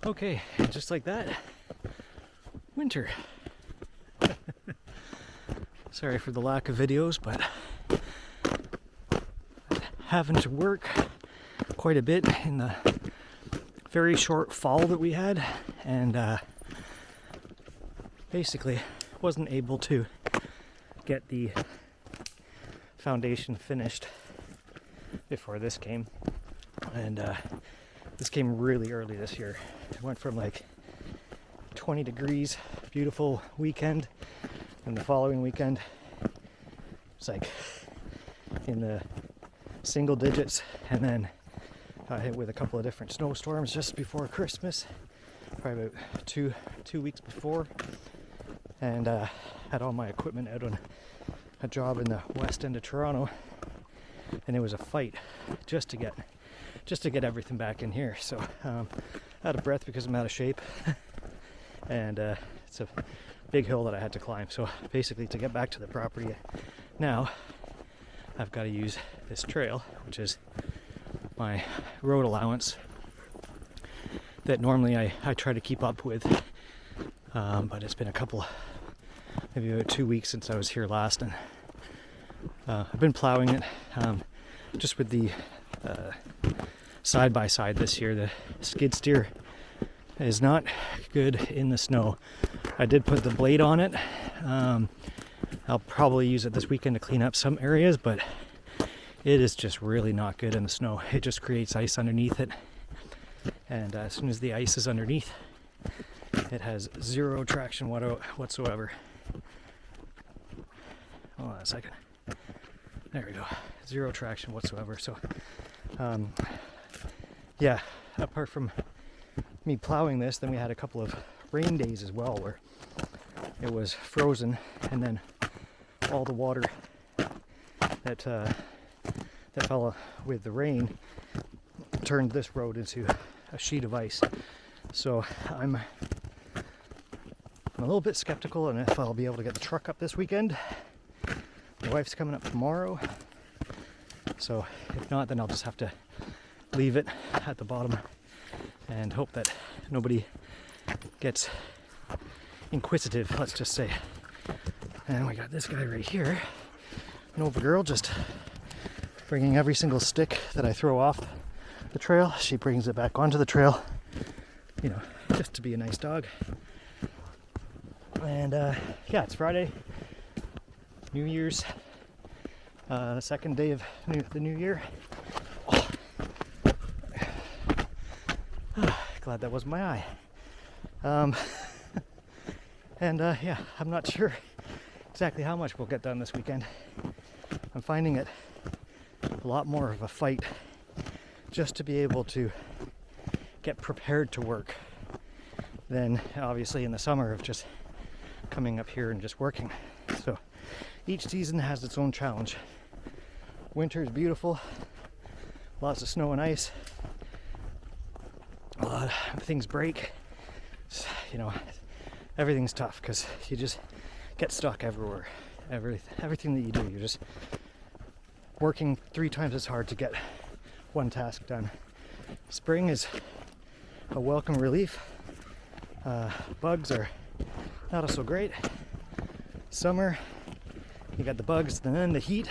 Okay, just like that, winter. Sorry for the lack of videos, but having to work quite a bit in the very short fall that we had, and basically wasn't able to get the foundation finished before this came. And this came really early this year. It went from like 20 degrees, beautiful weekend, and the following weekend it's like in the single digits, and then got hit with a couple of different snowstorms just before Christmas, probably about two weeks before, and had all my equipment out on a job in the west end of Toronto, and it was a fight just to get everything back in here. So out of breath because I'm out of shape, and it's a big hill that I had to climb. So basically, to get back to the property now, I've got to use this trail, which is my road allowance that normally I try to keep up with, but it's been maybe about 2 weeks since I was here last, and I've been plowing it just with the side-by-side this year. The skid steer is not good in the snow. I did put the blade on it. I'll probably use it this weekend to clean up some areas, but it is just really not good in the snow. It just creates ice underneath it, and as soon as the ice is underneath, it has zero traction whatsoever. Hold on a second. There we go. Zero traction whatsoever. So yeah, apart from me plowing this, then we had a couple of rain days as well where it was frozen, and then all the water that fell with the rain turned this road into a sheet of ice. So I'm a little bit skeptical on if I'll be able to get the truck up this weekend. My wife's coming up tomorrow, so if not, then I'll just have to leave it at the bottom and hope that nobody gets inquisitive, let's just say. And we got this guy right here, an old girl, just bringing every single stick that I throw off the trail. She brings it back onto the trail, you know, just to be a nice dog. And yeah, it's Friday, New Year's, the second day of the new year. Glad that wasn't my eye. And yeah, I'm not sure exactly how much we'll get done this weekend. I'm finding it a lot more of a fight just to be able to get prepared to work than obviously in the summer of just coming up here and just working. So each season has its own challenge. Winter is beautiful, lots of snow and ice. A lot of things break. You know, everything's tough because you just get stuck everywhere. Everything that you do, you're just working 3 times as hard to get one task done. Spring is a welcome relief. Bugs are not so great. Summer, you got the bugs, and then the heat.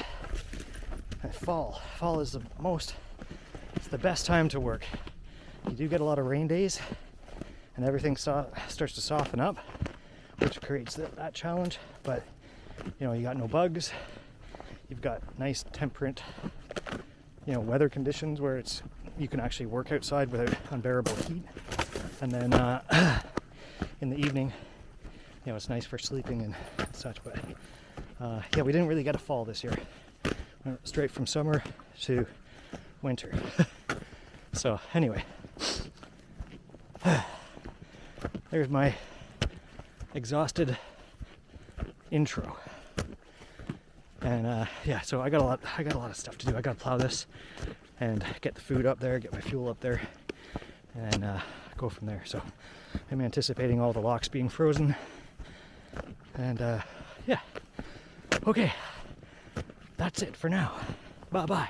And fall is it's the best time to work. You do get a lot of rain days, and everything starts to soften up, which creates that challenge. But you know, you got no bugs. You've got nice temperate, you know, weather conditions where you can actually work outside without unbearable heat. And then in the evening, you know, it's nice for sleeping and such. But yeah, we didn't really get a fall this year. Went straight from summer to winter. So anyway, there's my exhausted intro. And yeah, so I got a lot of stuff to do. I got to plow this and get the food up there, get my fuel up there, and go from there. So I'm anticipating all the locks being frozen. And yeah, okay, that's it for now. Bye bye.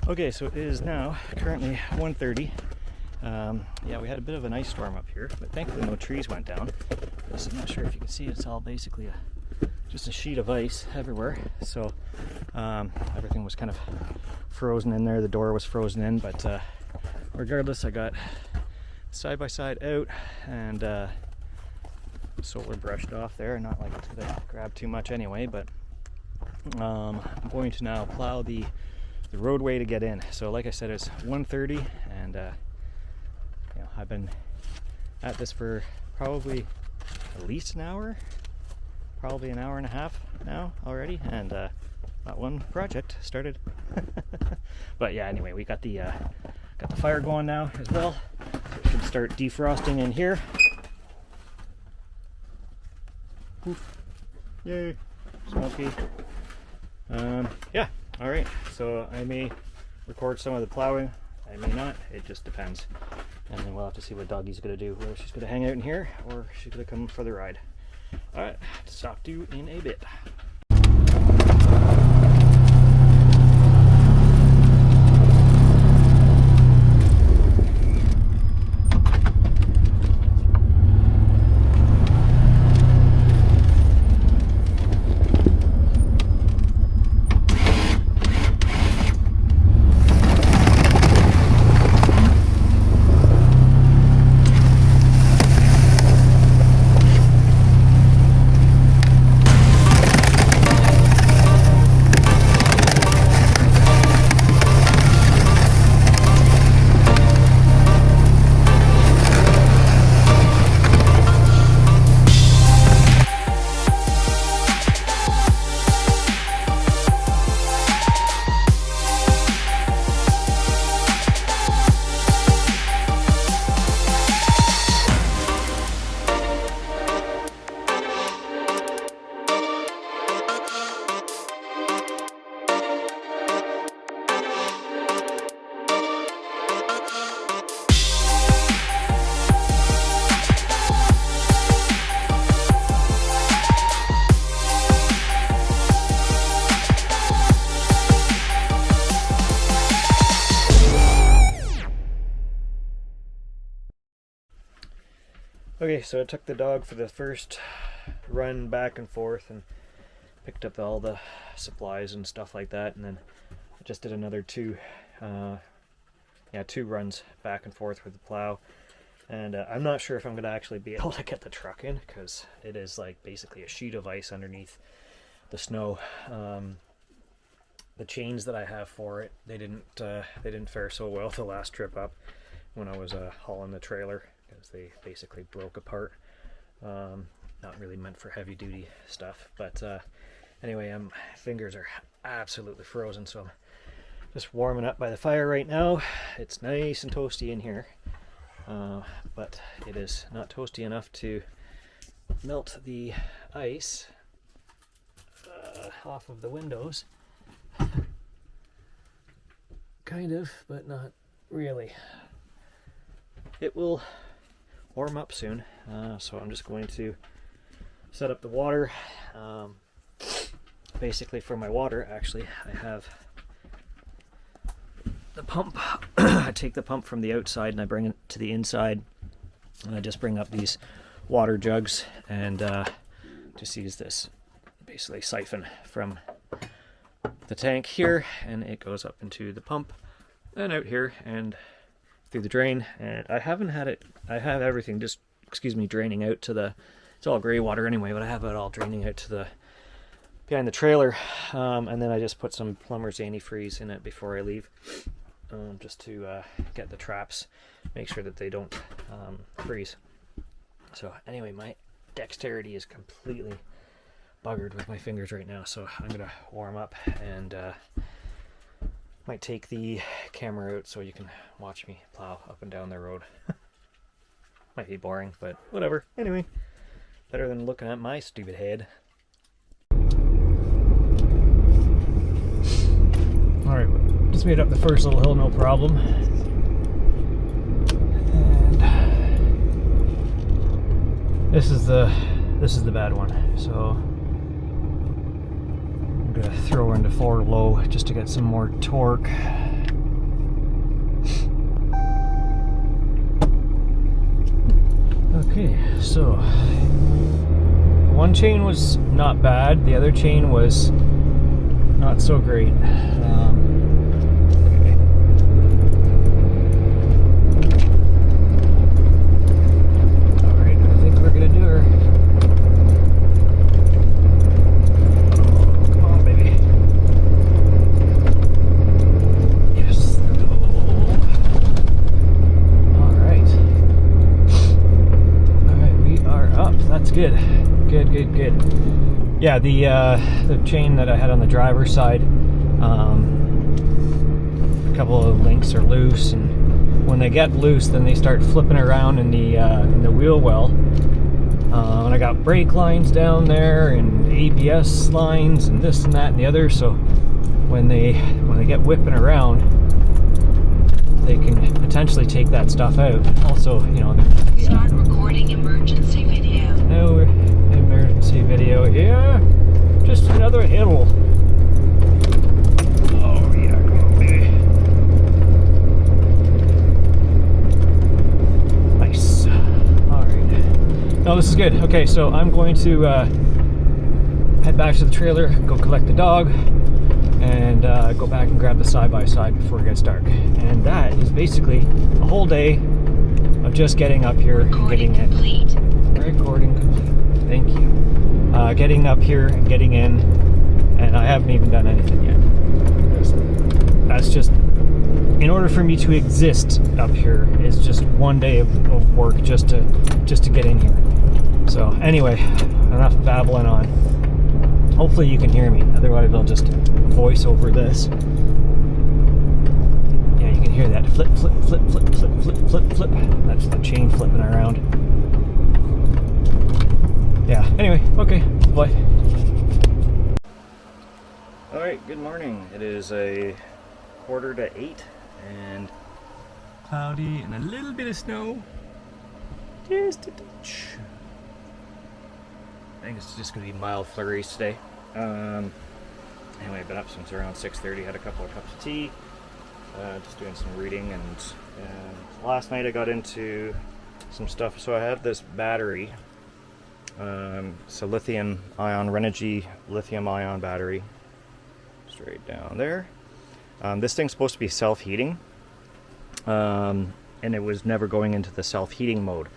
Okay, so it is now currently 1:30. Yeah, we had a bit of an ice storm up here, but thankfully no trees went down. I'm not sure if you can see, it's all basically just a sheet of ice everywhere. So everything was kind of frozen in there. The door was frozen in, but regardless, I got side-by-side out and solar brushed off there. Not like it's gonna grab too much anyway, but I'm going to now plow the roadway to get in. So like I said, it's 1:30, and I've been at this for probably at least an hour, probably an hour and a half now already, and that one project started. But yeah, anyway, we got the fire going now as well, so we should start defrosting in here. Oof. Yay, smoky. Yeah, all right, so I may record some of the plowing, I may not, it just depends. And then we'll have to see what Doggy's gonna do, whether she's gonna hang out in here or she's gonna come for the ride. All right, talk to you in a bit. Okay, so I took the dog for the first run back and forth and picked up all the supplies and stuff like that, and then I just did another two runs back and forth with the plow. And I'm not sure if I'm going to actually be able to get the truck in, because it is like basically a sheet of ice underneath the snow. The chains that I have for it, they didn't fare so well the last trip up when I was hauling the trailer, because they basically broke apart. Not really meant for heavy duty stuff, but anyway, my fingers are absolutely frozen, so I'm just warming up by the fire right now. It's nice and toasty in here, but it is not toasty enough to melt the ice off of the windows. Kind of, but not really. It will warm up soon, so I'm just going to set up the water. Basically, for my water, actually, I have the pump. I take the pump from the outside and I bring it to the inside, and I just bring up these water jugs and just use this basically siphon from the tank here, and it goes up into the pump and out here and through the drain. And I haven't had it, I have everything just, draining out to the, it's all gray water anyway, but I have it all draining out to the, behind the trailer. And then I just put some plumber's antifreeze in it before I leave, just to get the traps, make sure that they don't freeze. So anyway, my dexterity is completely buggered with my fingers right now, so I'm gonna warm up and might take the camera out so you can watch me plow up and down the road. Might be boring, but whatever. Anyway, better than looking at my stupid head. Alright, just made up the first little hill, no problem. And this is the bad one. So I'm gonna throw her into forward low just to get some more torque. one chain was not bad, the other chain was not so great. Okay. Alright, I think we're gonna do her. Come on, baby. Yes, go. Alright. Alright, we are up. That's good. Good. Yeah, the chain that I had on the driver's side, a couple of links are loose, and when they get loose, then they start flipping around in the wheel well. And I got brake lines down there and ABS lines and this and that and the other. So when they get whipping around, they can potentially take that stuff out. Also, you know, start recording emergency video. No emergency video here. Just another hill. Oh yeah, come on, baby. Nice. All right. No, this is good. Okay, so I'm going to head back to the trailer, go collect the dog, and go back and grab the side-by-side before it gets dark. And that is basically a whole day of just getting up here and getting in. Recording complete. Thank you. Getting up here and getting in, and I haven't even done anything yet. That's just, in order for me to exist up here, is just one day of work just to get in here. So anyway, enough babbling on. Hopefully you can hear me, otherwise I'll just voice over this. Yeah, you can hear that flip, flip, flip, flip, flip, flip, flip, flip. That's the chain flipping around. Yeah, anyway, okay, bye. Alright, good morning. It is a 7:45 and cloudy and a little bit of snow. Just a touch. I think it's just going to be mild flurries today. Anyway, I've been up since around 6:30, had a couple of cups of tea, just doing some reading, and last night I got into some stuff. So I have this battery. It's a lithium-ion, Renogy lithium-ion battery, straight down there. This thing's supposed to be self-heating, and it was never going into the self-heating mode.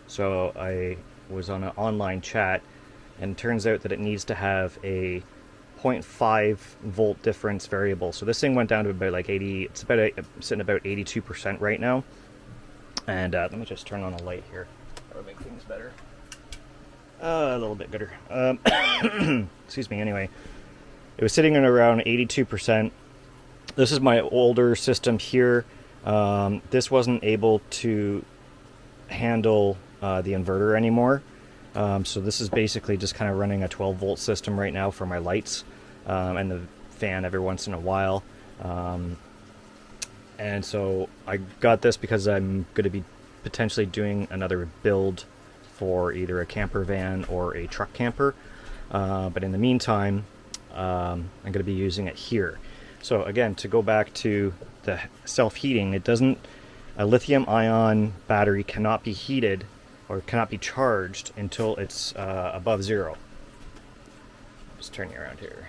So I was on an online chat, and it turns out that it needs to have a 0.5 volt difference variable. So this thing went down to about like 80, it's sitting about 82% right now. And let me just turn on a light here. That'll make things better. A little bit gooder. Excuse me, anyway. It was sitting at around 82%. This is my older system here. This wasn't able to handle the inverter anymore. So this is basically just kind of running a 12 volt system right now for my lights and the fan every once in a while. And so I got this because I'm going to be potentially doing another build for either a camper van or a truck camper. But in the meantime, I'm going to be using it here. So again, to go back to the self-heating, a lithium-ion battery cannot be heated or cannot be charged until it's above zero. Just turn you around here.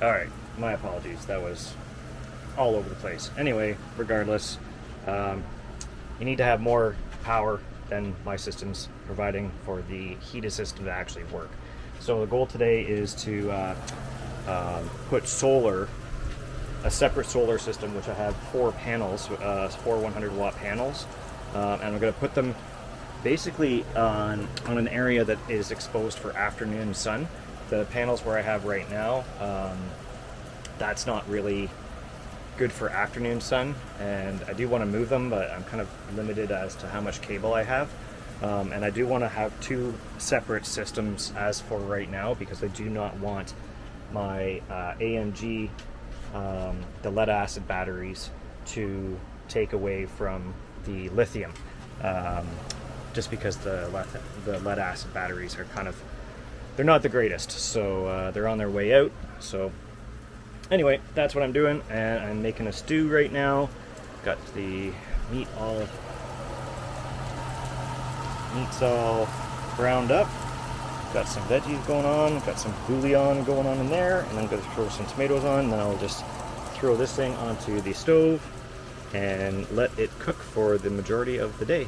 Alright, my apologies, that was all over the place. Anyway, regardless, you need to have more power than my system's providing for the heated system to actually work. So the goal today is to put a separate solar system, which I have 4 panels, 4 100 watt panels, and I'm going to put them basically on an area that is exposed for afternoon sun. The panels where I have right now, that's not really good for afternoon sun, and I do want to move them, but I'm kind of limited as to how much cable I have. And I do want to have 2 separate systems as for right now, because I do not want my AMG, the lead acid batteries, to take away from the lithium, just because the lead acid batteries are they're not the greatest, so they're on their way out. So anyway, that's what I'm doing, and I'm making a stew right now. Got the meat's all browned up. Got some veggies going on, got some bouillon going on in there, and I'm going to throw some tomatoes on, and then I'll just throw this thing onto the stove and let it cook for the majority of the day.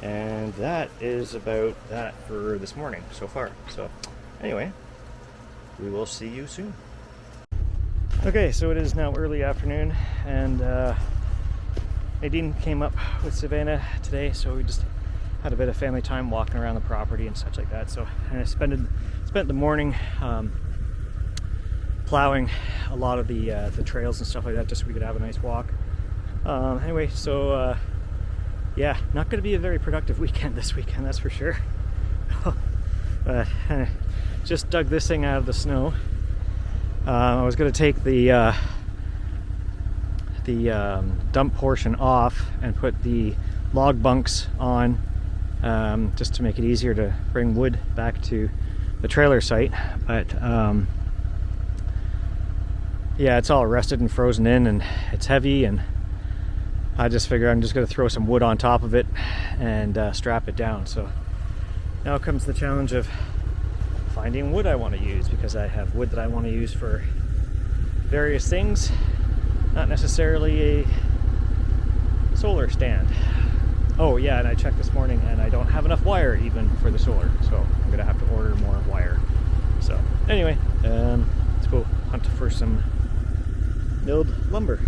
And that is about that for this morning so far. So anyway, we will see you soon. Okay, so it is now early afternoon, and Nadine came up with Savannah today, so we just had a bit of family time walking around the property and such like that. So and I spent the morning plowing a lot of the trails and stuff like that, just so we could have a nice walk. Anyway, so yeah, not going to be a very productive weekend this weekend, that's for sure. But just dug this thing out of the snow. I was going to take the dump portion off and put the log bunks on, just to make it easier to bring wood back to the trailer site. But yeah, it's all rusted and frozen in, and it's heavy, and I just figure I'm just going to throw some wood on top of it and strap it down. So now comes the challenge of finding wood I want to use, because I have wood that I want to use for various things, not necessarily a solar stand. Oh yeah, and I checked this morning and I don't have enough wire even for the solar, so I'm gonna have to order more wire. So anyway, let's go hunt for some milled lumber.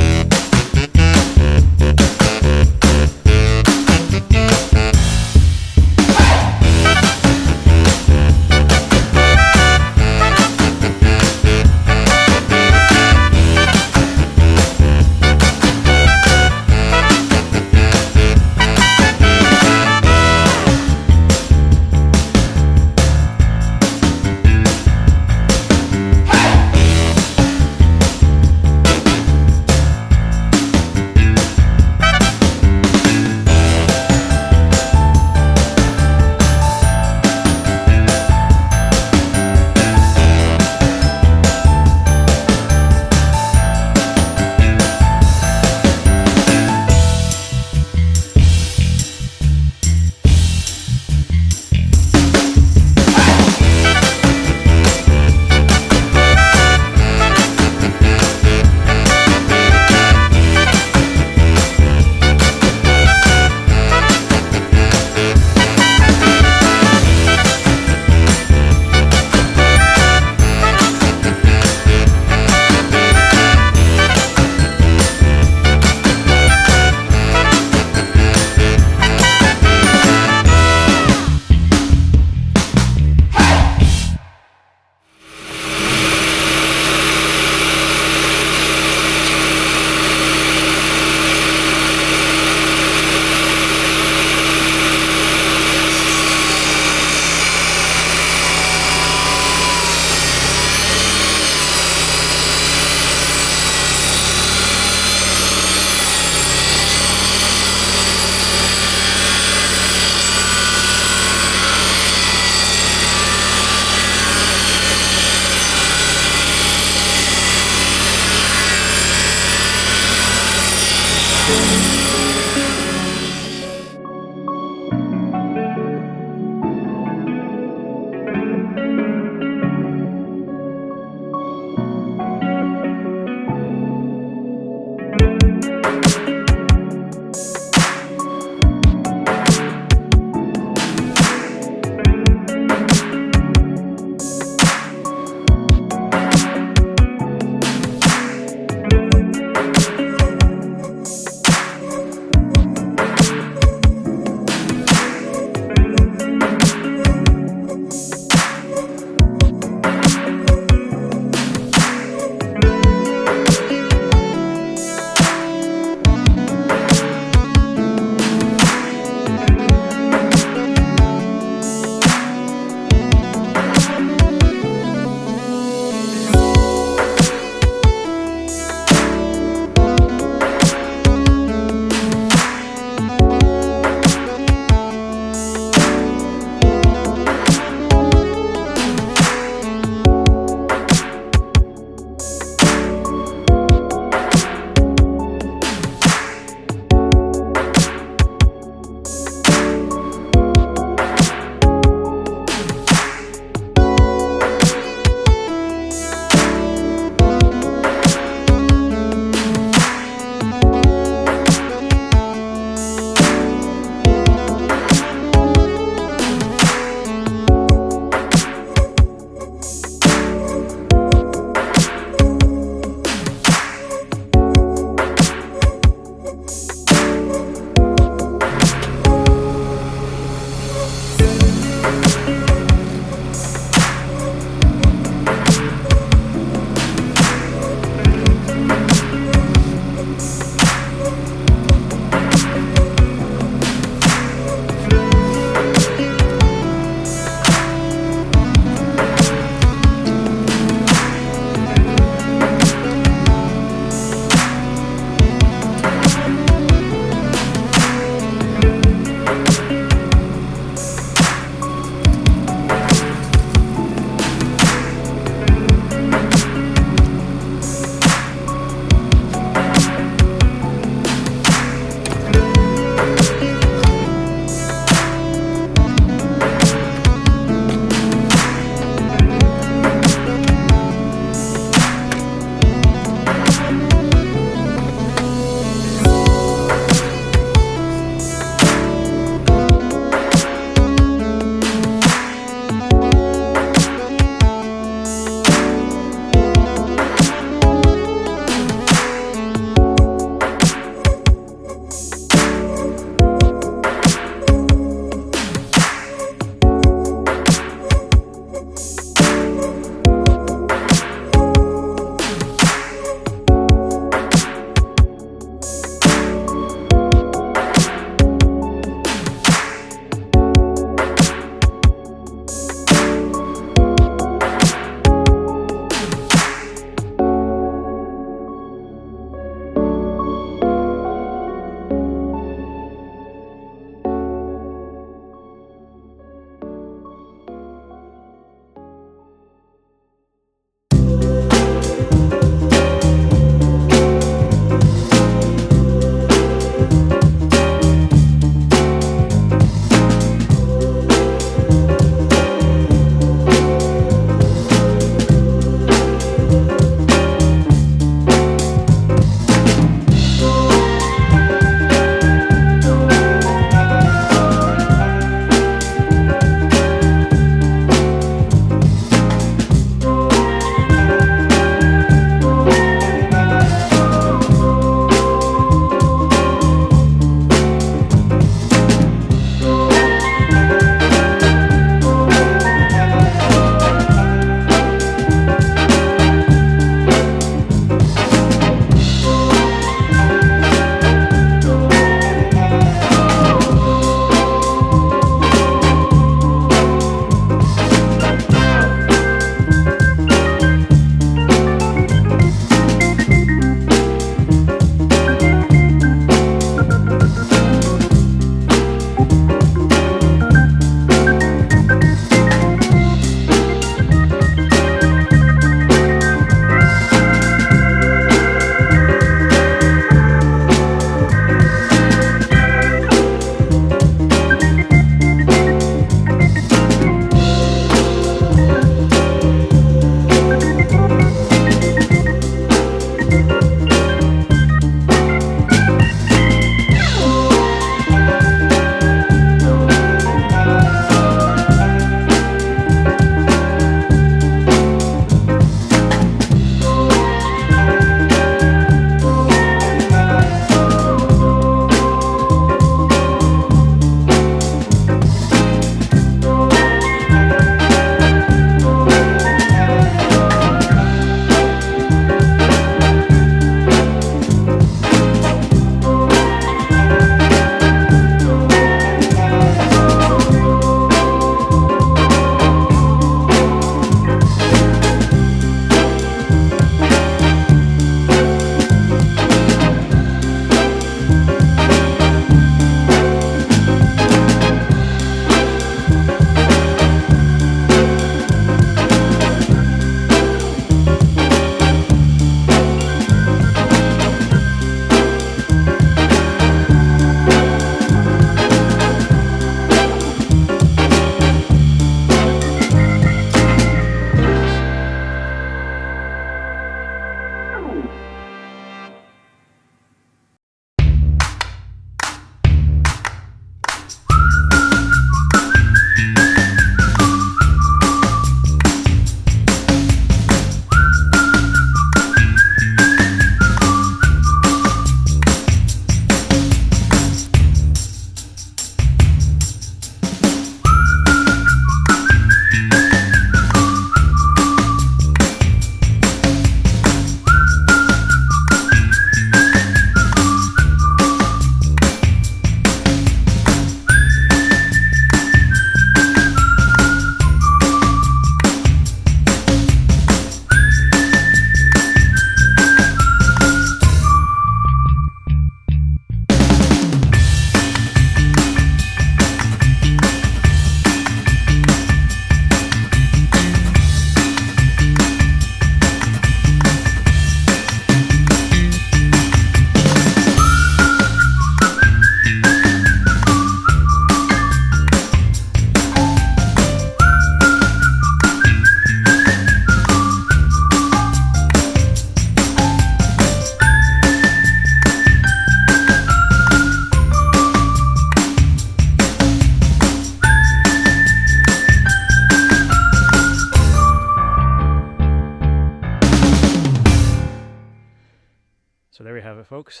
So there we have it, folks.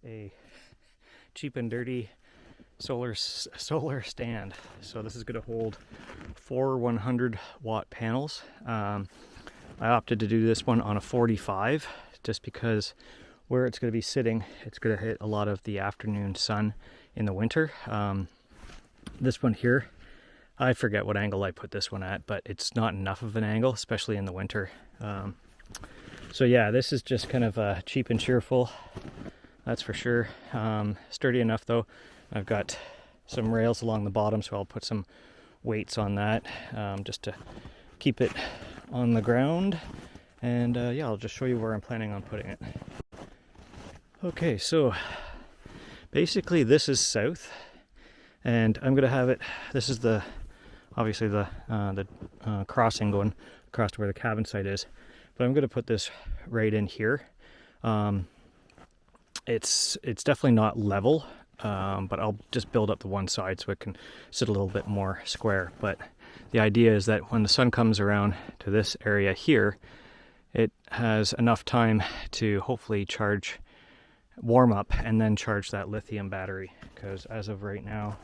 A cheap and dirty solar stand. So this is going to hold 4 100-watt panels. I opted to do this one on a 45 just because where it's going to be sitting, it's going to hit a lot of the afternoon sun in the winter. This one here, I forget what angle I put this one at, but it's not enough of an angle, especially in the winter. So yeah, this is just kind of cheap and cheerful, that's for sure. Sturdy enough though. I've got some rails along the bottom, so I'll put some weights on that just to keep it on the ground. And yeah, I'll just show you where I'm planning on putting it. Okay, so basically this is south, and I'm gonna have it, this is the obviously the crossing going across to where the cabin site is, but I'm gonna put this right in here. It's definitely not level, but I'll just build up the one side so it can sit a little bit more square. But the idea is that when the sun comes around to this area here, it has enough time to hopefully warm up and then charge that lithium battery, because as of right now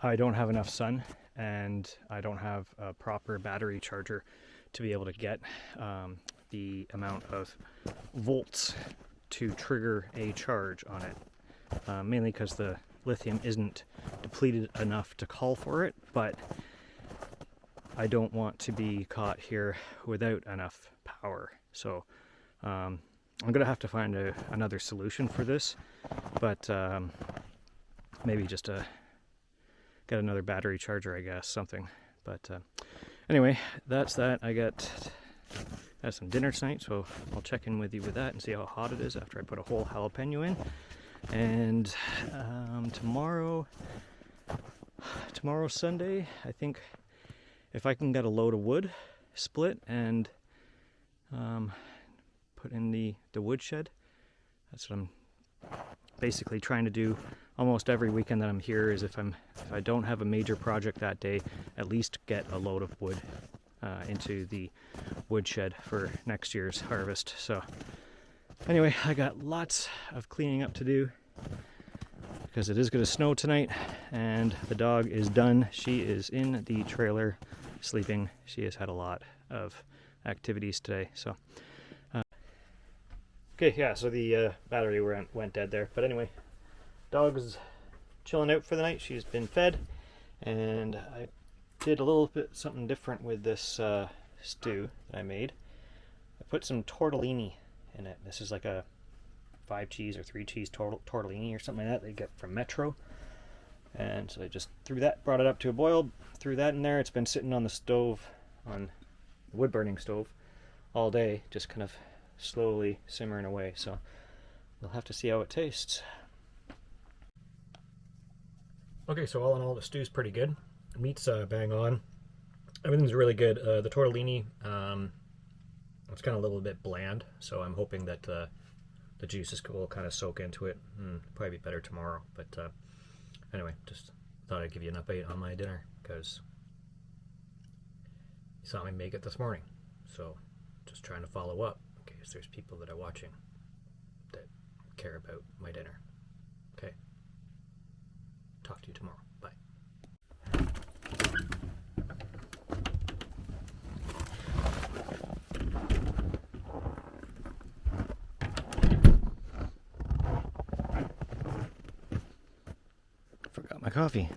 I don't have enough sun and I don't have a proper battery charger to be able to get the amount of volts to trigger a charge on it, mainly because the lithium isn't depleted enough to call for it, but I don't want to be caught here without enough power. So I'm gonna have to find another solution for this, but maybe just get another battery charger, I guess, something. But anyway, that's that. I got some dinner tonight, so I'll check in with you with that and see how hot it is after I put a whole jalapeno in. And tomorrow's Sunday, I think if I can get a load of wood split and put in the woodshed, that's what I'm basically trying to do almost every weekend that I'm here. Is if I don't have a major project that day, at least get a load of wood into the woodshed for next year's harvest. So anyway, I got lots of cleaning up to do because it is going to snow tonight, and the dog is done. She is in the trailer sleeping. She has had a lot of activities today. So okay, yeah, so the battery went dead there. But anyway, dog is chilling out for the night. She's been fed, and I did a little bit something different with this stew that I made. I put some tortellini in it. This is like a 5 cheese or 3 cheese tortellini or something like that they get from Metro. And so I just brought it up to a boil, threw that in there. It's been sitting on the stove, on the wood burning stove, all day, just kind of slowly simmering away. So we'll have to see how it tastes. Okay, so all in all, the stew's pretty good. The meat's bang on. Everything's really good. The tortellini, it's kind of a little bit bland, so I'm hoping that the juices will kind of soak into it. Probably be better tomorrow. But anyway, just thought I'd give you an update on my dinner, because you saw me make it this morning. So just trying to follow up in case there's people that are watching that care about my dinner. Okay. Talk to you tomorrow. Bye. Forgot my coffee.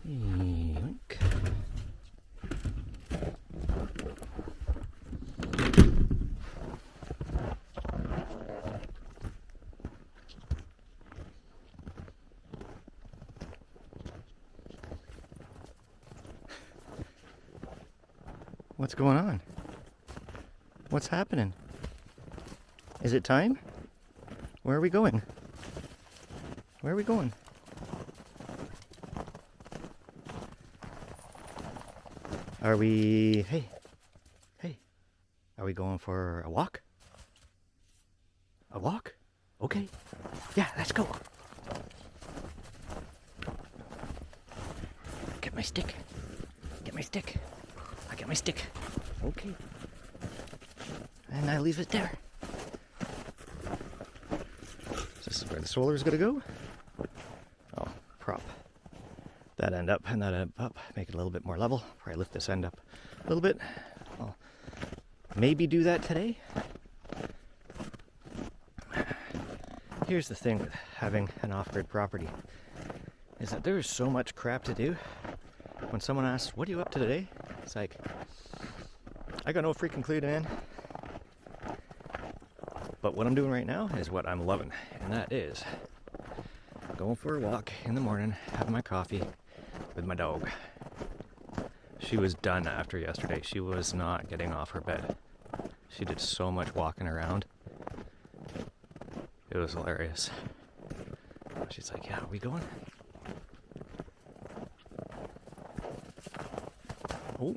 Yoink. What's going on? What's happening? Is it time? Where are we going? Where are we going? Are we... Hey. Are we going for a walk? A walk? Okay. Yeah, let's go. stick. Get my stick. I get my stick. Okay. And I leave it there. This is where the solar is going to go. Oh, prop that end up and that end up. Make it a little bit more level. Probably lift this end up a little bit. I'll maybe do that today. Here's the thing with having an off-grid property is that there is so much crap to do. When someone asks, what are you up to today? It's like, I got no freaking clue, man. But what I'm doing right now is what I'm loving, and that is going for a walk in the morning, having my coffee with my dog. She was done after yesterday. She was not getting off her bed. She did so much walking around. It was hilarious. She's like, yeah, are we going? Oh,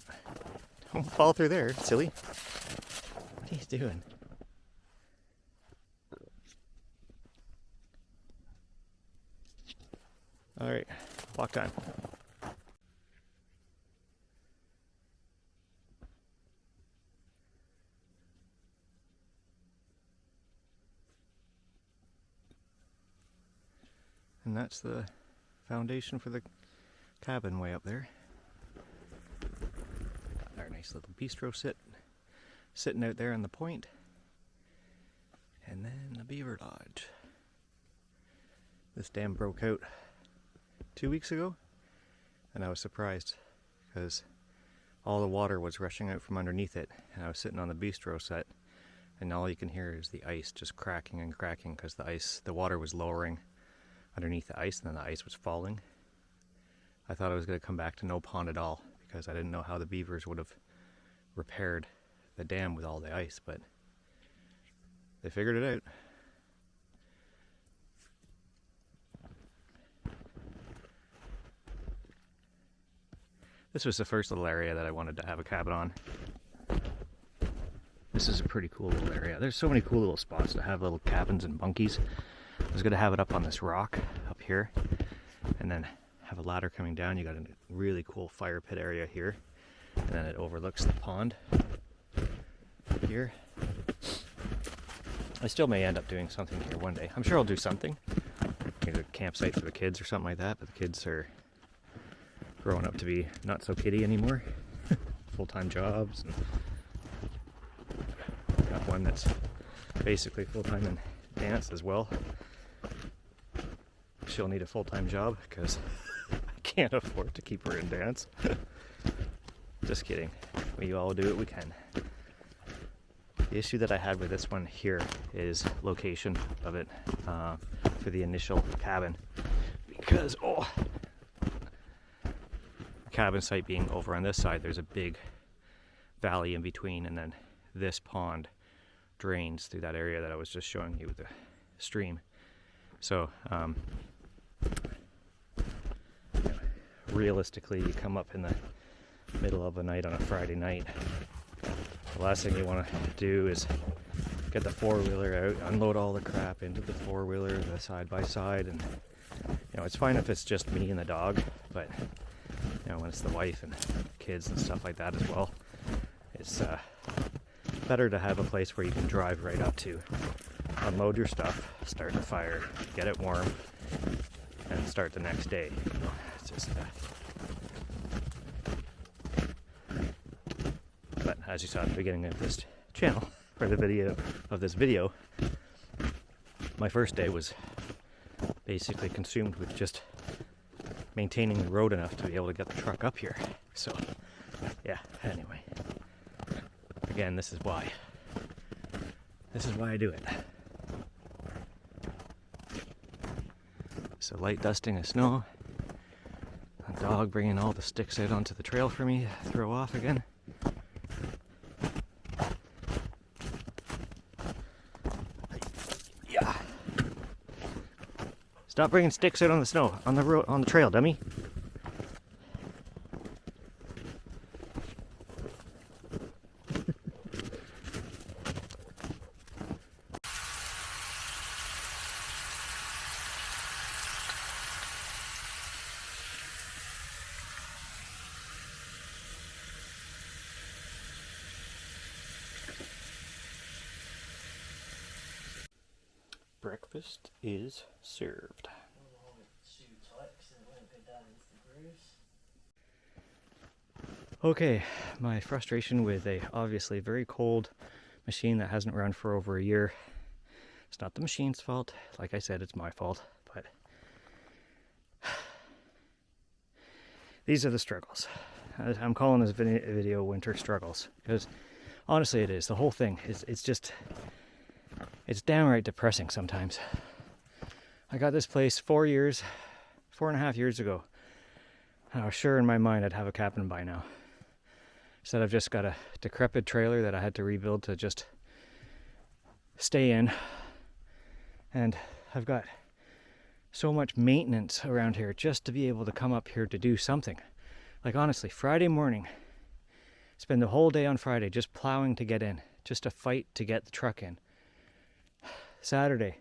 don't fall through there, silly. What are you doing? All right, walk time. And that's the foundation for the cabin way up there. Got our nice little bistro sitting out there on the point. And then the beaver lodge. This dam broke out 2 weeks ago, and I was surprised because all the water was rushing out from underneath it, and I was sitting on the bistro set, and all you can hear is the ice just cracking and cracking because the water was lowering underneath the ice, and then the ice was falling. I thought I was going to come back to no pond at all because I didn't know how the beavers would have repaired the dam with all the ice, but they figured it out. This was the first little area that I wanted to have a cabin on. This is a pretty cool little area. There's so many cool little spots to have little cabins and bunkies. I was going to have it up on this rock up here and then have a ladder coming down. You got a really cool fire pit area here, and then it overlooks the pond here. I still may end up doing something here one day. I'm sure I'll do something. Maybe a campsite for the kids or something like that, but the kids are growing up to be not so kiddie anymore. Full-time jobs, and got one that's basically full-time in dance as well. She'll need a full-time job because I can't afford to keep her in dance. Just kidding. We all do what we can. The issue that I had with this one here is location of it for the initial cabin, because cabin site being over on this side, there's a big valley in between, and then this pond drains through that area that I was just showing you with the stream. So realistically, you come up in the middle of the night on a Friday night, the last thing you want to do is get the four-wheeler out, unload all the crap into the four-wheeler, the side-by-side, and it's fine if it's just me and the dog, but when it's the wife and kids and stuff like that as well, it's better to have a place where you can drive right up to, unload your stuff, start the fire, get it warm, and start the next day. It's just but as you saw at the beginning of this channel, or the video of this video, my first day was basically consumed with just maintaining the road enough to be able to get the truck up here. So yeah, anyway, again, this is why I do it. So light dusting of snow, a dog bringing all the sticks out onto the trail for me to throw off again. Yeah. Stop bringing sticks out on the snow, on the road, on the trail, dummy. Breakfast is served. Okay, my frustration with a obviously very cold machine that hasn't run for over a year. It's not the machine's fault. Like I said, it's my fault. But these are the struggles. I'm calling this video winter struggles because honestly it is. The whole thing is, it's downright depressing sometimes. I got this place 4.5 years ago. I was sure in my mind I'd have a cabin by now. Instead I've just got a decrepit trailer that I had to rebuild to just stay in. And I've got so much maintenance around here just to be able to come up here to do something. Like honestly, Friday morning, spend the whole day on Friday just plowing to get in, just to fight to get the truck in. Saturday,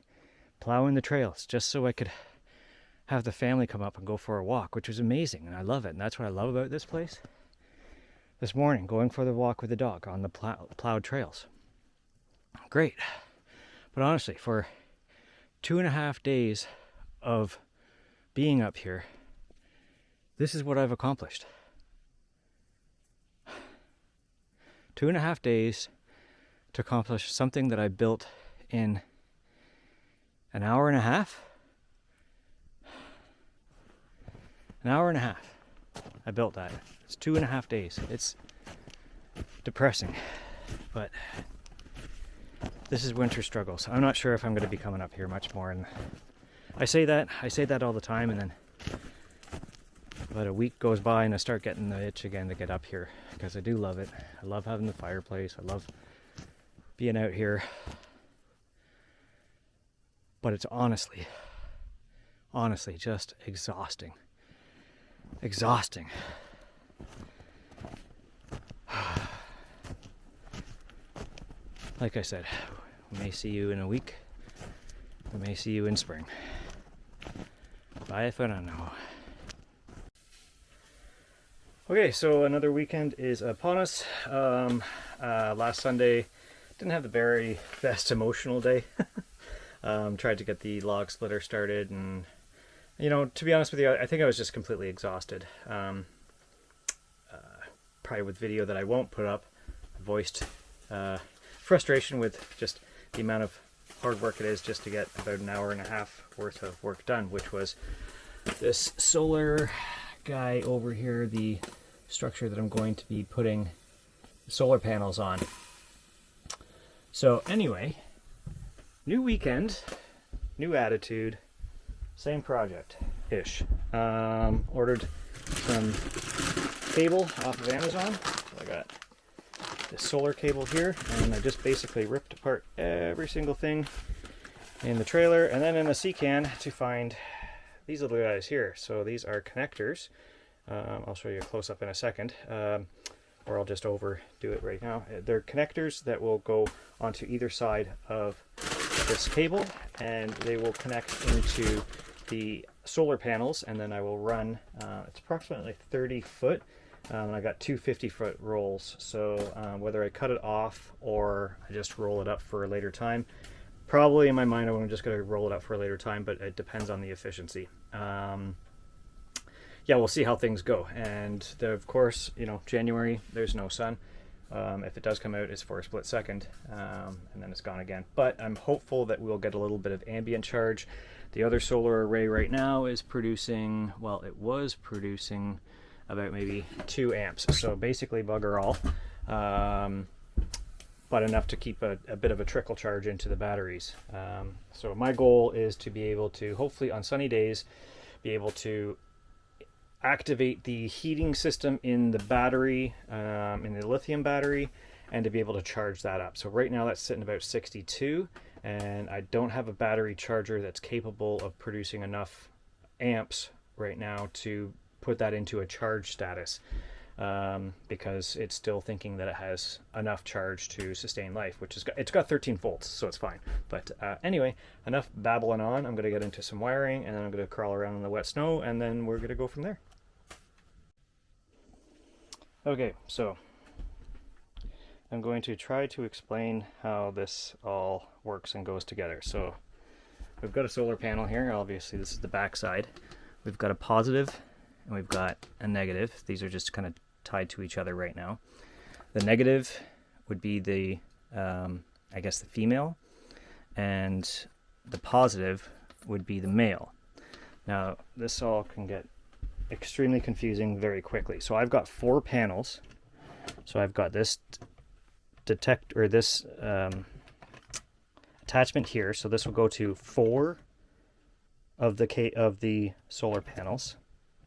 plowing the trails just so I could have the family come up and go for a walk, which was amazing, and I love it. And that's what I love about this place. This morning, going for the walk with the dog on the plowed trails. Great. But honestly, for 2.5 days of being up here, this is what I've accomplished. 2.5 days to accomplish something that I built in an hour and a half. An hour and a half. I built that. It's 2.5 days. It's depressing, but this is winter struggles. I'm not sure if I'm going to be coming up here much more. And I say that all the time, and then about a week goes by and I start getting the itch again to get up here because I do love it. I love having the fireplace. I love being out here. But it's honestly just exhausting. Exhausting. Like I said, we may see you in a week. We may see you in spring. Bye for now. Okay, so another weekend is upon us. Last Sunday, didn't have the very best emotional day. Tried to get the log splitter started, and to be honest with you, I think I was just completely exhausted. Probably with video that I won't put up, I voiced frustration with just the amount of hard work it is just to get about an hour and a half worth of work done, which was this solar guy over here, the structure that I'm going to be putting solar panels on. So anyway, new weekend, new attitude, same project-ish. Ordered some cable off of Amazon. So I got this solar cable here, and I just basically ripped apart every single thing in the trailer and then in the sea can to find these little guys here. So these are connectors. I'll show you a close-up in a second, or I'll just overdo it right now. They're connectors that will go onto either side of this cable, and they will connect into the solar panels, and then I will run, it's approximately 30 foot, and I got two 50-foot rolls, so whether I cut it off or I just roll it up for a later time, probably in my mind I'm just going to roll it up for a later time, but it depends on the efficiency. Yeah, we'll see how things go. And of course, January, there's no sun. If it does come out, it's for a split second, and then it's gone again. But I'm hopeful that we'll get a little bit of ambient charge. The other solar array right now is producing, well, it was producing about maybe 2 amps. So basically bugger all, but enough to keep a bit of a trickle charge into the batteries. So my goal is to be able to, hopefully on sunny days, be able to activate the heating system in the battery, in the lithium battery, and to be able to charge that up. So right now that's sitting about 62, and I don't have a battery charger that's capable of producing enough amps right now to put that into a charge status, because it's still thinking that it has enough charge to sustain life, which is it's got 13 volts, so it's fine. But anyway, enough babbling on. I'm going to get into some wiring, and then I'm going to crawl around in the wet snow, and then we're going to go from there. Okay, so I'm going to try to explain how this all works and goes together. So we've got a solar panel here. Obviously, this is the back side. We've got a positive and we've got a negative. These are just kind of tied to each other right now. The negative would be the, I guess, the female, and the positive would be the male. Now, this all can get extremely confusing very quickly. So I've got 4 panels. So I've got this attachment here. So this will go to 4 of the solar panels.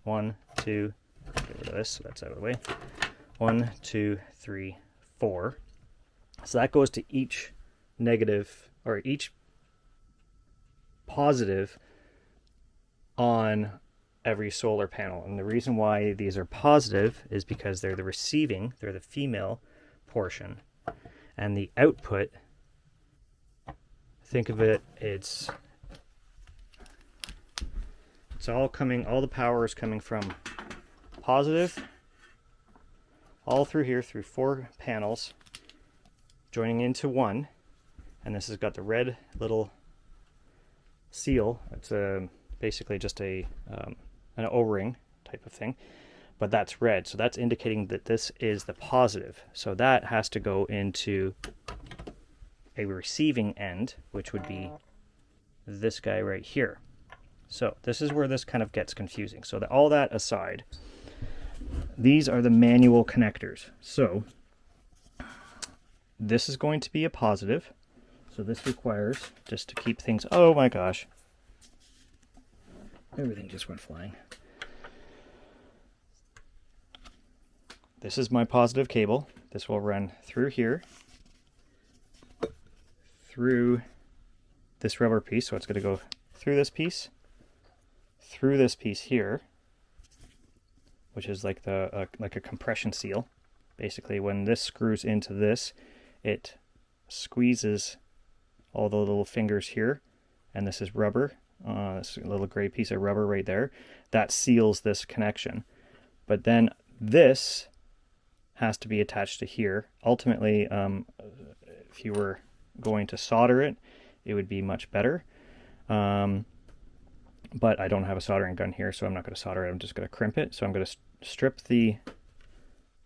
1, 2, get rid of this, so that's out of the way. 1, 2, 3, 4. So that goes to each negative, or each positive on every solar panel. And the reason why these are positive is because they're the female portion. And the output, think of it, it's all the power is coming from positive all through here, through 4 panels, joining into one. And this has got the red little seal. It's basically just an O-ring type of thing, but that's red, so that's indicating that this is the positive. So that has to go into a receiving end, which would be this guy right here. So this is where this kind of gets confusing. So all that aside, these are the manual connectors. So this is going to be a positive. So this requires, just to keep things, oh my gosh, everything just went flying. This is my positive cable. This will run through here, through this rubber piece. So it's going to go through this piece here, which is like like a compression seal. Basically, when this screws into this, it squeezes all the little fingers here, and this is rubber. This little gray piece of rubber right there, that seals this connection. But then this has to be attached to here. Ultimately, if you were going to solder it, it would be much better. But I don't have a soldering gun here, so I'm not going to solder it. I'm just going to crimp it. So I'm going to strip the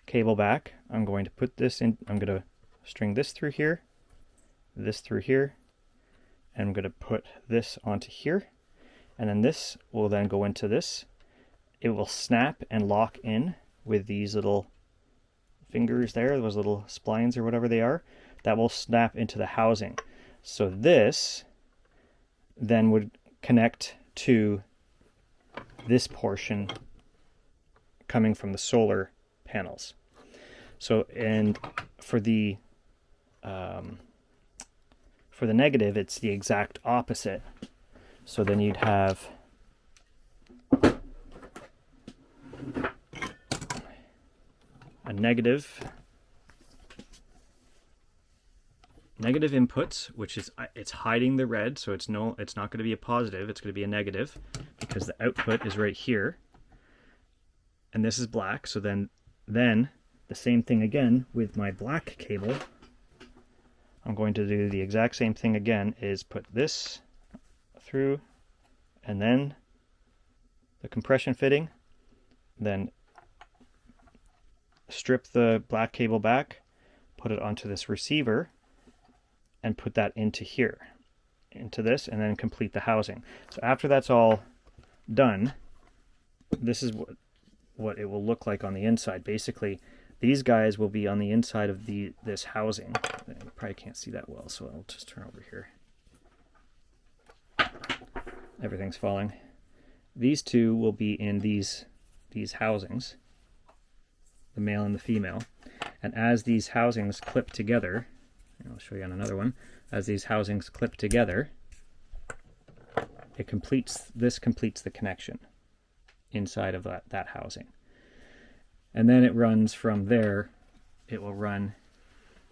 cable back. I'm going to put this in. I'm going to string this through here, and I'm going to put this onto here, and then this will then go into this. It will snap and lock in with these little fingers there, those little splines or whatever they are. That will snap into the housing. So this then would connect to this portion coming from the solar panels. So, and for the negative, it's the exact opposite. So then you'd have a negative inputs, which is, it's hiding the red, so it's not going to be a positive, it's going to be a negative, because the output is right here, and this is black. So then the same thing again with my black cable. I'm going to do the exact same thing again, is put this through, and then the compression fitting, then strip the black cable back, put it onto this receiver, and put that into here, into this, and then complete the housing. So after that's all done, this is what it will look like on the inside. Basically, these guys will be on the inside of this housing. You probably can't see that well, so I'll just turn over here. Everything's falling. These two will be in these housings, the male and the female. And as these housings clip together, I'll show you on another one, as these housings clip together, this completes the connection inside of that housing. And then it runs from there, it will run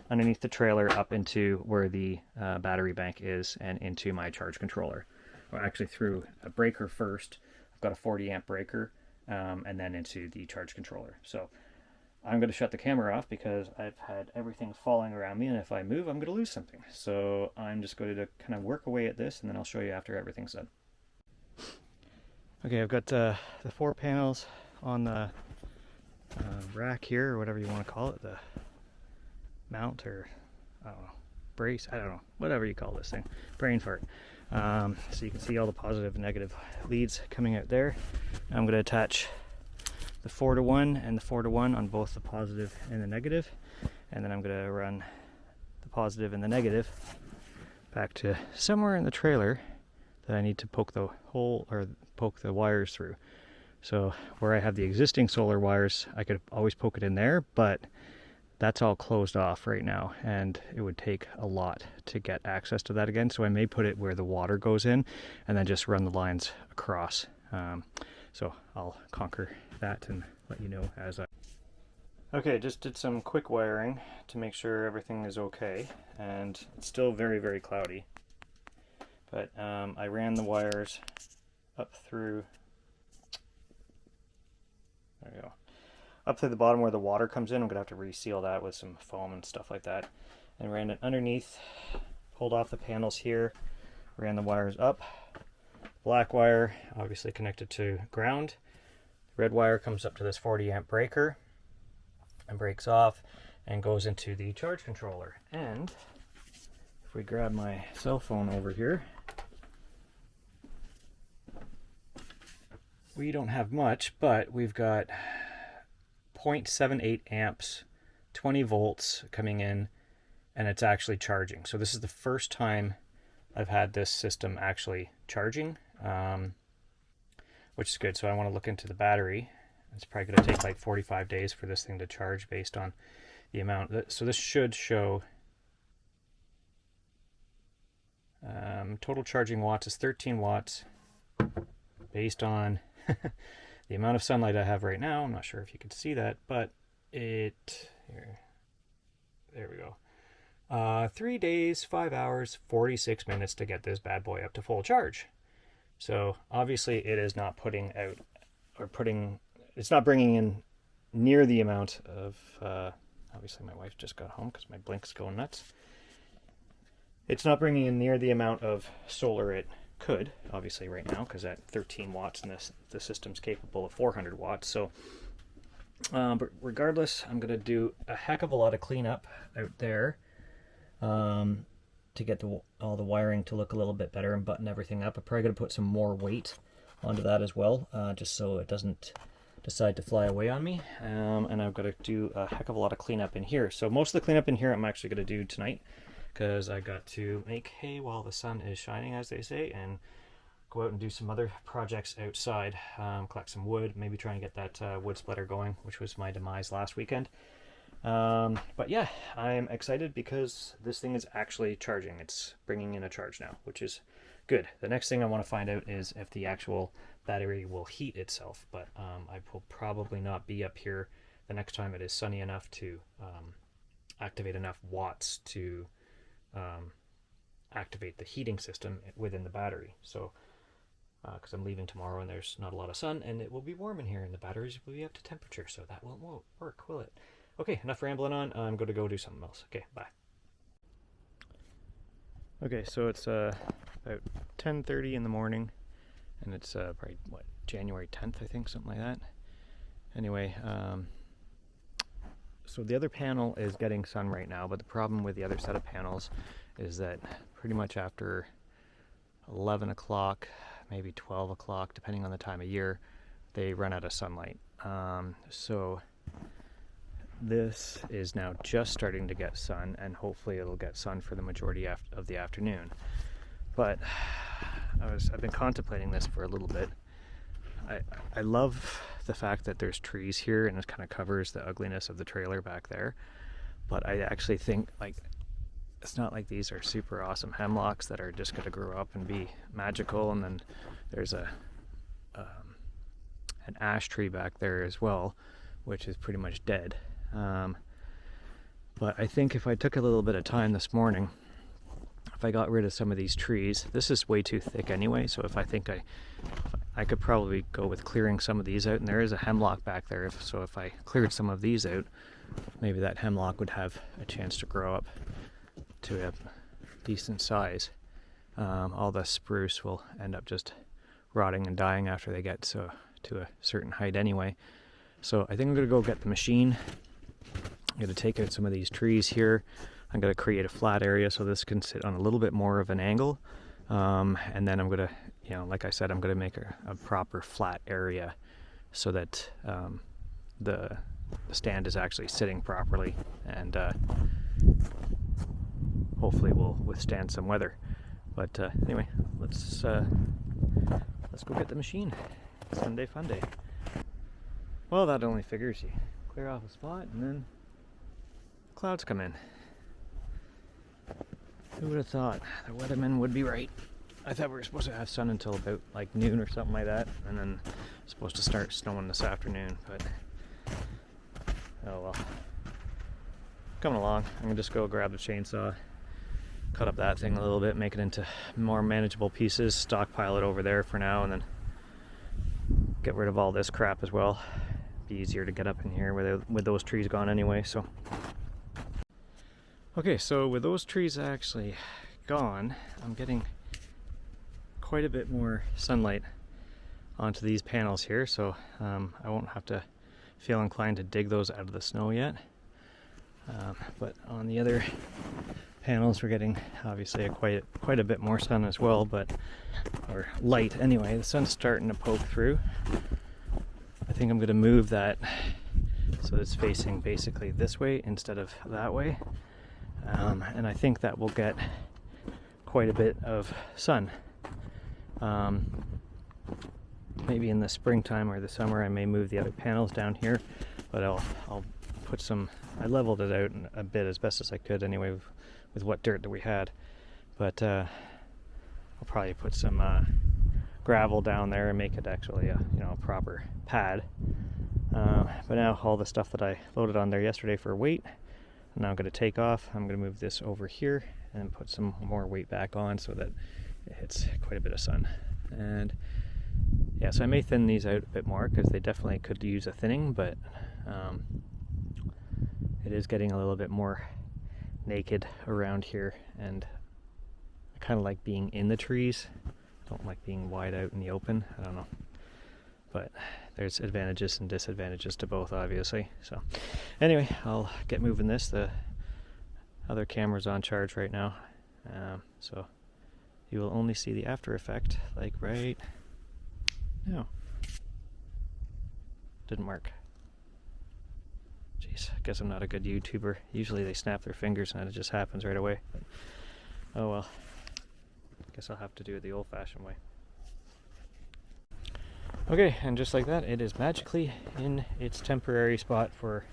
underneath the trailer up into where the battery bank is and into my charge controller. Or actually through a breaker first. I've got a 40 amp breaker, and then into the charge controller. So I'm going to shut the camera off because I've had everything falling around me, and if I move, I'm going to lose something. So I'm just going to kind of work away at this, and then I'll show you after everything's done. Okay, I've got the 4 panels on the rack here, or whatever you want to call it, the mount, or I don't know, brace, I don't know, whatever you call this thing, brain fart. So you can see all the positive and negative leads coming out there. Now I'm going to attach the 4-to-1 and the 4-to-1 on both the positive and the negative, and then I'm going to run the positive and the negative back to somewhere in the trailer that I need to poke the hole or poke the wires through. So where I have the existing solar wires, I could always poke it in there, but that's all closed off right now, and it would take a lot to get access to that again. So I may put it where the water goes in and then just run the lines across. So I'll conquer that and let you know as I... Okay, just did some quick wiring to make sure everything is okay, and it's still very, very cloudy. But I ran the wires up through, there we go, up to the bottom where the water comes in. I'm going to have to reseal that with some foam and stuff like that. And ran it underneath, pulled off the panels here, ran the wires up. Black wire obviously connected to ground. The red wire comes up to this 40 amp breaker and breaks off and goes into the charge controller. And if we grab my cell phone over here, we don't have much, but we've got 0.78 amps, 20 volts coming in, and it's actually charging. So this is the first time I've had this system actually charging, which is good. So I want to look into the battery. It's probably going to take like 45 days for this thing to charge based on the amount. So this should show total charging watts is 13 watts based on the amount of sunlight I have right now. I'm not sure if you can see that, but there we go. 3 days, 5 hours, 46 minutes to get this bad boy up to full charge. So obviously it is not putting out, or it's not bringing in near the amount of, obviously my wife just got home because my blink's going nuts. It's not bringing in near the amount of solar it could, obviously right now, because at 13 watts and the system's capable of 400 watts. So, but regardless, I'm going to do a heck of a lot of cleanup out there to get all the wiring to look a little bit better and button everything up. I'm probably going to put some more weight onto that as well, just so it doesn't decide to fly away on me. And I've got to do a heck of a lot of cleanup in here. So most of the cleanup in here I'm actually going to do tonight, because I got to make hay while the sun is shining, as they say, and go out and do some other projects outside, collect some wood, maybe try and get that wood splitter going, which was my demise last weekend. But yeah, I'm excited because this thing is actually charging. It's bringing in a charge now, which is good. The next thing I want to find out is if the actual battery will heat itself, but I will probably not be up here the next time it is sunny enough to activate enough watts to activate the heating system within the battery. So because I'm leaving tomorrow and there's not a lot of sun, and it will be warm in here and the batteries will be up to temperature, so that won't work, will it? Okay, enough rambling on. I'm going to go do something else. Okay, bye. Okay, so it's about 10:30 in the morning, and it's probably January 10th, I think, something like that. Anyway, so the other panel is getting sun right now, but the problem with the other set of panels is that pretty much after 11 o'clock, maybe 12 o'clock, depending on the time of year, they run out of sunlight. So this is now just starting to get sun, and hopefully it'll get sun for the majority of the afternoon. But I've been contemplating this for a little bit. I love the fact that there's trees here and it kind of covers the ugliness of the trailer back there, but I actually think, like, it's not like these are super awesome hemlocks that are just going to grow up and be magical, and then there's an ash tree back there as well, which is pretty much dead. But I think if I took a little bit of time this morning, if I got rid of some of these trees, this is way too thick anyway, so if I think I could probably go with clearing some of these out, and there is a hemlock back there, so if I cleared some of these out, maybe that hemlock would have a chance to grow up to a decent size. All the spruce will end up just rotting and dying after they get to a certain height anyway. So I think I'm going to go get the machine. I'm going to take out some of these trees here. I'm going to create a flat area so this can sit on a little bit more of an angle. And then I'm going to, like I said, I'm going to make a proper flat area so that the stand is actually sitting properly and hopefully will withstand some weather. But anyway, let's go get the machine. Sunday fun day. Well, that only figures. You clear off a spot and then clouds come in. Who would have thought the weatherman would be right? I thought we were supposed to have sun until about like noon or something like that, and then it's supposed to start snowing this afternoon, but oh well. Coming along. I'm gonna just go grab the chainsaw, cut up that thing a little bit, make it into more manageable pieces, stockpile it over there for now, and then get rid of all this crap as well. Be easier to get up in here with those trees gone anyway. So okay, so with those trees actually gone, I'm getting quite a bit more sunlight onto these panels here, so I won't have to feel inclined to dig those out of the snow yet. But on the other panels we're getting obviously quite a bit more sun as well, or light anyway. The sun's starting to poke through. I think I'm going to move that so it's facing basically this way instead of that way, and I think that will get quite a bit of sun. Maybe in the springtime or the summer I may move the other panels down here, but I'll put some, I leveled it out a bit as best as I could anyway with what dirt that we had, but I'll probably put some gravel down there and make it actually a proper pad. But now all the stuff that I loaded on there yesterday for weight, I'm now going to take off. I'm going to move this over here and put some more weight back on so that it hits quite a bit of sun. And yeah, so I may thin these out a bit more because they definitely could use a thinning, but it is getting a little bit more naked around here, and I kind of like being in the trees. I don't like being wide out in the open. I don't know, but there's advantages and disadvantages to both, obviously. So anyway, I'll get moving this. The other camera's on charge right now, so you will only see the after effect like right now. Didn't work. Jeez, I guess I'm not a good YouTuber. Usually they snap their fingers and it just happens right away. But, oh well. Guess I'll have to do it the old-fashioned way. Okay, and just like that, it is magically in its temporary spot for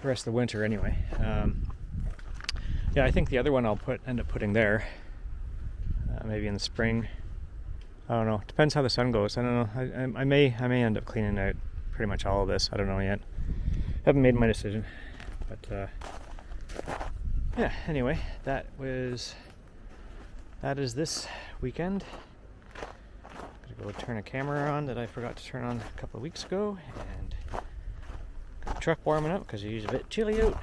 the rest of the winter anyway. Yeah, I think the other one I'll end up putting there. Maybe in the spring. I don't know. Depends how the sun goes. I don't know. I may end up cleaning out pretty much all of this. I don't know yet. Haven't made my decision. But yeah. Anyway, that is this weekend. Gotta go turn a camera on that I forgot to turn on a couple of weeks ago, and got the truck warming up because it's a bit chilly out.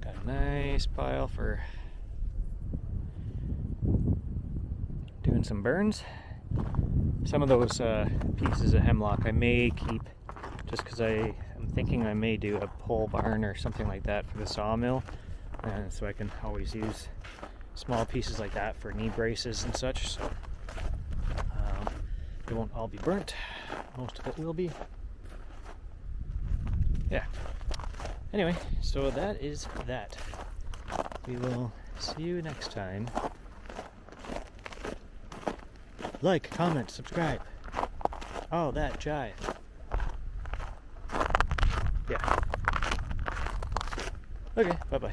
Got a nice pile for doing some burns. Some of those pieces of hemlock I may keep just because I'm thinking I may do a pole barn or something like that for the sawmill, and so I can always use small pieces like that for knee braces and such. So it won't all be burnt. Most of it will be. Yeah. Anyway, so that is that. We will see you next time. Like, comment, subscribe. All that jive. Yeah. Okay, bye-bye.